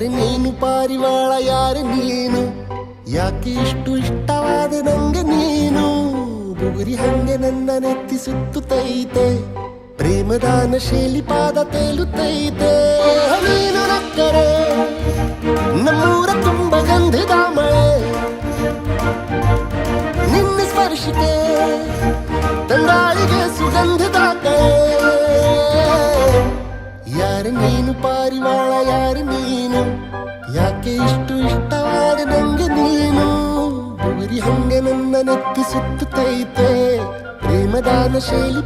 ಯಾರು ನೀನು ಪಾರಿವಾಳ, ಯಾರು ನೀನು, ಯಾಕೆ ಇಷ್ಟು ಇಷ್ಟವಾದ ನಂಗೆ ನೀನು. ಬುಗುರಿ ಹಂಗೆ ನನ್ನ ನೆತ್ತಿ ಸುತ್ತುತ್ತೈತೆ, ಪ್ರೇಮದಾನ ಶೈಲಿ ಪಾದ ತೇಲುತ್ತೈತೆ. ನೀನು ನಕ್ಕರೆ ನಮ್ಮೂರ ತುಂಬ ಗಂಧದ ಮಳೆ, ನಿನ್ನ ಸ್ಪರ್ಶಕ್ಕೆ ತಂಗಾಳಿಗೆ ಸುಗಂಧದ ಕಳೆ. ಯಾರು ನೀನು ಪಾರಿವಾಳ, ಯಾರು ನೀನು, ಯಾಕೆ ಇಷ್ಟು ಇಷ್ಟವಾದ ನಂಗೆ ನೀನು. ಬುಗುರಿ ಹಂಗೆ ನನ್ನ ನೆತ್ತಿ ಸುತ್ತುತ್ತೈತೆ, ಪ್ರೇಮದಾನ ಶೈಲಿ